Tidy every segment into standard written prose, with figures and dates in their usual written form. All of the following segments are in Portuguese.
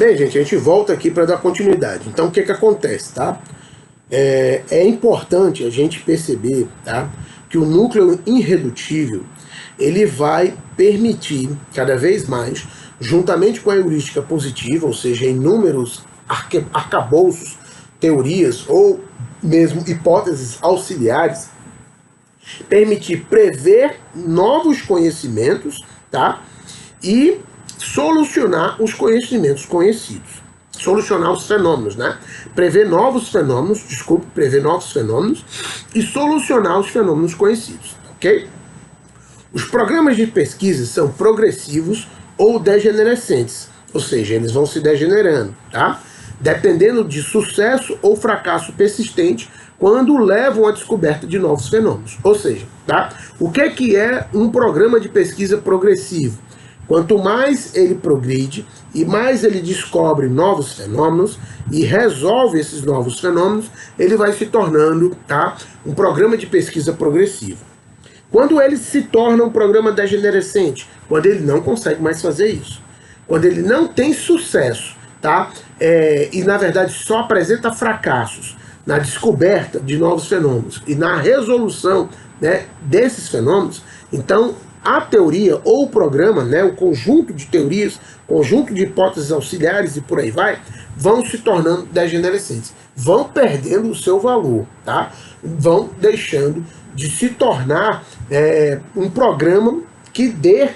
Bem, gente, a gente volta aqui para dar continuidade. Então, o que que acontece, tá? É importante a gente perceber, tá, que o núcleo irredutível, ele vai permitir cada vez mais, juntamente com a heurística positiva, ou seja, inúmeros arcabouços, teorias ou mesmo hipóteses auxiliares, permitir prever novos conhecimentos, tá? E solucionar os conhecimentos conhecidos. Solucionar os fenômenos, né? Prever novos fenômenos e solucionar os fenômenos conhecidos, ok? Os programas de pesquisa são progressivos ou degenerescentes, ou seja, eles vão se degenerando, tá? Dependendo de sucesso ou fracasso persistente quando levam à descoberta de novos fenômenos. Ou seja, tá? O que é um programa de pesquisa progressivo? Quanto mais ele progride e mais ele descobre novos fenômenos e resolve esses novos fenômenos, ele vai se tornando, tá, um programa de pesquisa progressivo. Quando ele se torna um programa degenerescente, quando ele não consegue mais fazer isso, quando ele não tem sucesso, tá, e na verdade só apresenta fracassos na descoberta de novos fenômenos e na resolução, né, desses fenômenos, então a teoria ou o programa, né, o conjunto de teorias, conjunto de hipóteses auxiliares e por aí vai, vão se tornando degenerescentes, vão perdendo o seu valor, tá? Vão deixando de se tornar um programa que dê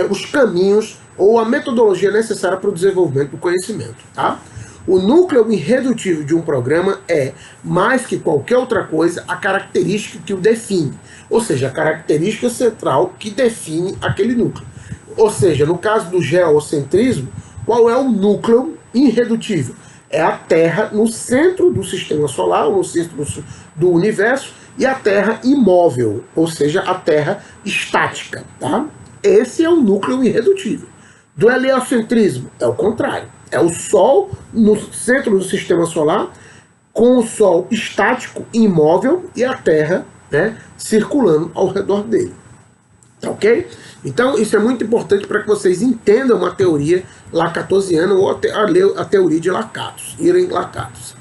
os caminhos ou a metodologia necessária para o desenvolvimento do conhecimento, tá? O núcleo irredutível de um programa é, mais que qualquer outra coisa, a característica que o define. Ou seja, a característica central que define aquele núcleo. Ou seja, no caso do geocentrismo, qual é o núcleo irredutível? É a Terra no centro do sistema solar, no centro do universo, e a Terra imóvel, ou seja, a Terra estática. Tá? Esse é o núcleo irredutível. Do heliocentrismo é o contrário. É o Sol no centro do sistema solar, com o Sol estático, imóvel, e a Terra, né, circulando ao redor dele. Tá ok? Então isso é muito importante para que vocês entendam a teoria lacatosiana ou a teoria de Lakatos, Irem Lakatos.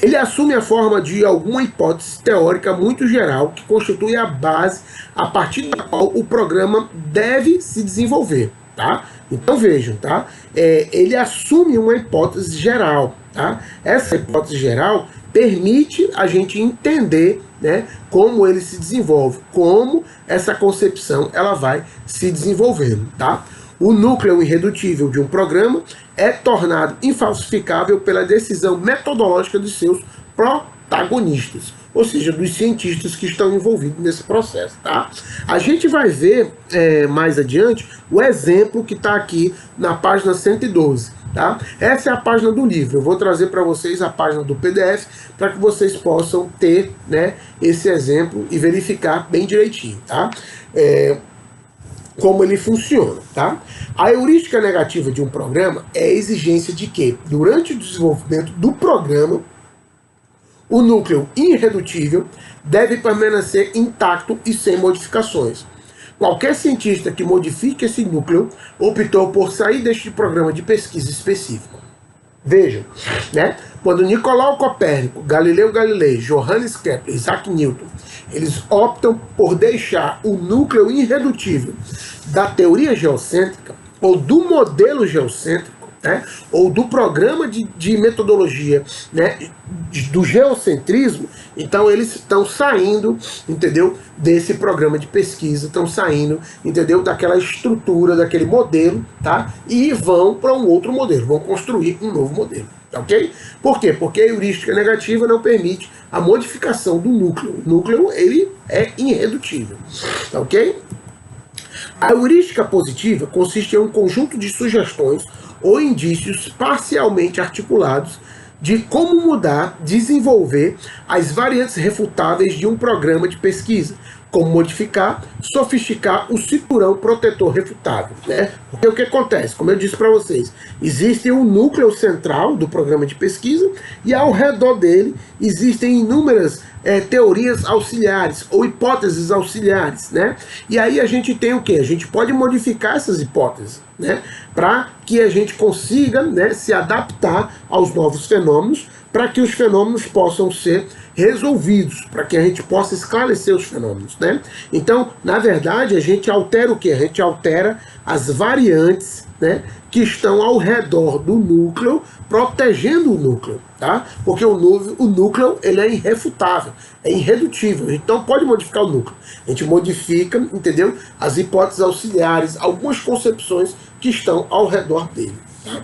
Ele assume a forma de alguma hipótese teórica muito geral que constitui a base a partir da qual o programa deve se desenvolver. Tá? Então vejam, tá? Ele assume uma hipótese geral. Tá? Essa hipótese geral permite a gente entender, né, como ele se desenvolve, como essa concepção ela vai se desenvolvendo. Tá? O núcleo irredutível de um programa é tornado infalsificável pela decisão metodológica de seus protagonistas, ou seja, dos cientistas que estão envolvidos nesse processo. Tá? A gente vai ver mais adiante o exemplo que está aqui na página 112. Tá? Essa é a página do livro. Eu vou trazer para vocês a página do PDF para que vocês possam ter, né, esse exemplo e verificar bem direitinho, tá? Como ele funciona. Tá? A heurística negativa de um programa é a exigência de que, durante o desenvolvimento do programa, o núcleo irredutível deve permanecer intacto e sem modificações. Qualquer cientista que modifique esse núcleo optou por sair deste programa de pesquisa específico. Vejam, né? Quando Nicolau Copérnico, Galileu Galilei, Johannes Kepler, Isaac Newton, eles optam por deixar o núcleo irredutível da teoria geocêntrica ou do modelo geocêntrico, né, ou do programa de metodologia, né, do geocentrismo, então eles estão saindo, entendeu, desse programa de pesquisa, estão saindo, entendeu, daquela estrutura, daquele modelo, tá, e vão para um outro modelo, vão construir um novo modelo, tá, ok? Por quê? Porque a heurística negativa não permite a modificação do núcleo. O núcleo, ele é irredutível, tá, ok? A heurística positiva consiste em um conjunto de sugestões ou indícios parcialmente articulados de como mudar, desenvolver as variantes refutáveis de um programa de pesquisa, como modificar, sofisticar o cinturão protetor refutável, né? Porque o que acontece? Como eu disse para vocês, existe um núcleo central do programa de pesquisa e ao redor dele existem inúmeras teorias auxiliares ou hipóteses auxiliares, né? E aí a gente tem o quê? A gente pode modificar essas hipóteses, né, para que a gente consiga, né, se adaptar aos novos fenômenos, para que os fenômenos possam ser resolvidos, para que a gente possa esclarecer os fenômenos, né? Então, na verdade, a gente altera o quê? A gente altera as variantes, né, que estão ao redor do núcleo, protegendo o núcleo, tá? Porque o núcleo ele é irrefutável, é irredutível, a gente não pode modificar o núcleo. A gente modifica, entendeu? As hipóteses auxiliares, algumas concepções que estão ao redor dele, tá?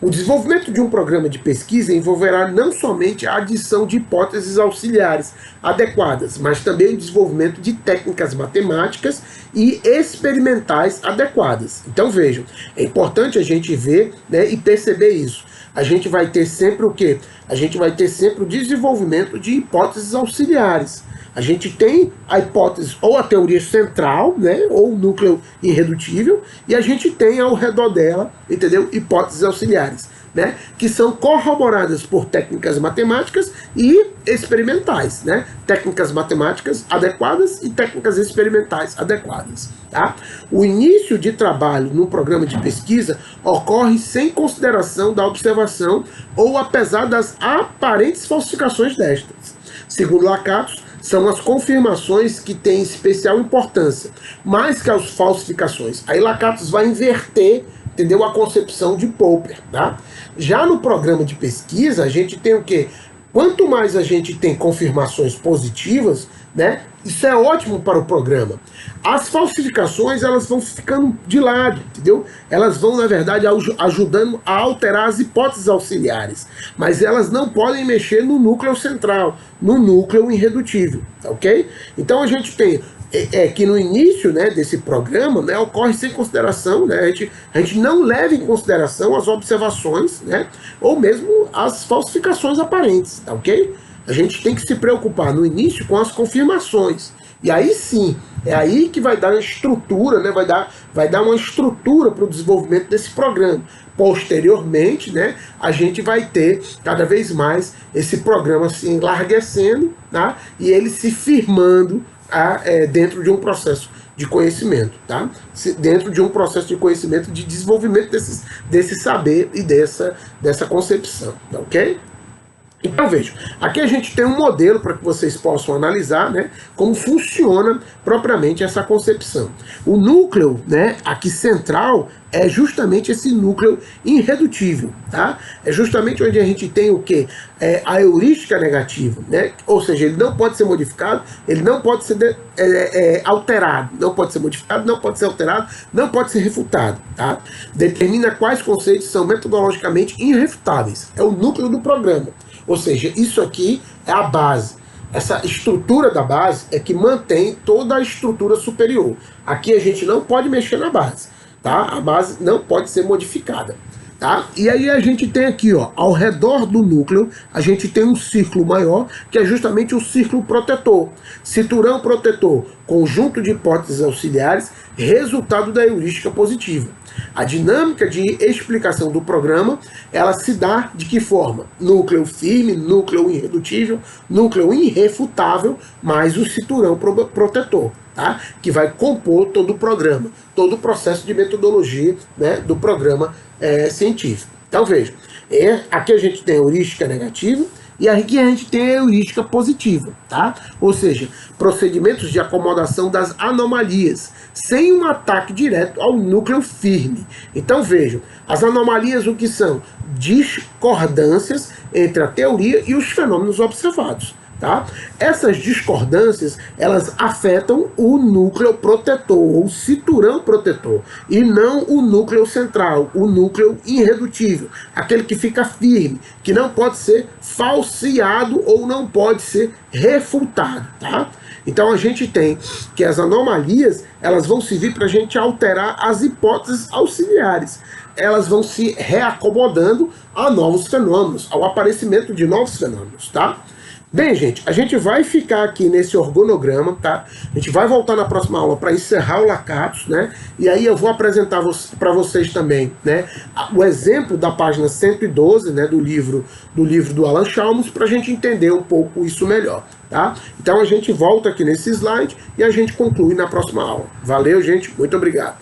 O desenvolvimento de um programa de pesquisa envolverá não somente a adição de hipóteses auxiliares adequadas, mas também o desenvolvimento de técnicas matemáticas e experimentais adequadas. Então vejam, é importante a gente ver, né, e perceber isso. A gente vai ter sempre o quê? A gente vai ter sempre o desenvolvimento de hipóteses auxiliares. A gente tem a hipótese ou a teoria central, né, ou o núcleo irredutível, e a gente tem ao redor dela, entendeu, hipóteses auxiliares, né, que são corroboradas por técnicas matemáticas e experimentais, né, técnicas matemáticas adequadas e técnicas experimentais adequadas, tá? O início de trabalho num programa de pesquisa ocorre sem consideração da observação ou apesar das aparentes falsificações destas. Segundo Lakatos, são as confirmações que têm especial importância, mais que as falsificações. Aí Lakatos vai inverter, entendeu, a concepção de Popper, tá? Já no programa de pesquisa, a gente tem o quê? Quanto mais a gente tem confirmações positivas, né, isso é ótimo para o programa. As falsificações, elas vão ficando de lado, entendeu? Elas vão, na verdade, ajudando a alterar as hipóteses auxiliares, mas elas não podem mexer no núcleo central, no núcleo irredutível, ok? Então a gente tem que no início, né, desse programa, né, ocorre sem consideração, né, a gente não leva em consideração as observações, né, ou mesmo as falsificações aparentes, tá, ok? A gente tem que se preocupar no início com as confirmações. E aí sim, é aí que vai dar uma estrutura, né, vai dar uma estrutura para o desenvolvimento desse programa. Posteriormente, né, a gente vai ter cada vez mais esse programa se enlarguecendo, tá, e ele se firmando dentro de um processo de conhecimento, tá? Dentro de um processo de conhecimento, de desenvolvimento desse saber e dessa concepção, tá, ok? Então vejam, aqui a gente tem um modelo para que vocês possam analisar, né, como funciona propriamente essa concepção. O núcleo, né, aqui central, é justamente esse núcleo irredutível, tá? É justamente onde a gente tem o quê? A heurística negativa, né? Ou seja, ele não pode ser modificado, ele não pode ser alterado, não pode ser modificado, não pode ser alterado, não pode ser refutado, tá? Determina quais conceitos são metodologicamente irrefutáveis. É o núcleo do programa. Ou seja, isso aqui é a base. Essa estrutura da base é que mantém toda a estrutura superior. Aqui a gente não pode mexer na base, tá? A base não pode ser modificada, tá? E aí a gente tem aqui, ó, ao redor do núcleo, a gente tem um círculo maior, que é justamente o círculo protetor. Cinturão protetor, conjunto de hipóteses auxiliares, resultado da heurística positiva. A dinâmica de explicação do programa, ela se dá de que forma? Núcleo firme, núcleo irredutível, núcleo irrefutável, mais o cinturão protetor, tá? Que vai compor todo o programa, todo o processo de metodologia, né, do programa científico. Então veja, aqui a gente tem a heurística negativa, e aqui a gente tem a heurística positiva, tá? Ou seja, procedimentos de acomodação das anomalias, sem um ataque direto ao núcleo firme. Então vejam, as anomalias o que são? Discordâncias entre a teoria e os fenômenos observados. Tá? Essas discordâncias, elas afetam o núcleo protetor, ou cinturão protetor, e não o núcleo central, o núcleo irredutível, aquele que fica firme, que não pode ser falseado ou não pode ser refutado, tá? Então a gente tem que as anomalias, elas vão servir para a gente alterar as hipóteses auxiliares. Elas vão se reacomodando a novos fenômenos, ao aparecimento de novos fenômenos, tá? Bem, gente, a gente vai ficar aqui nesse organograma, tá? A gente vai voltar na próxima aula para encerrar o Lakatos, né? E aí eu vou apresentar para vocês também, né, o exemplo da página 112, né, do livro do Alan Chalmers, para a gente entender um pouco isso melhor, tá? Então a gente volta aqui nesse slide e a gente conclui na próxima aula. Valeu, gente, muito obrigado.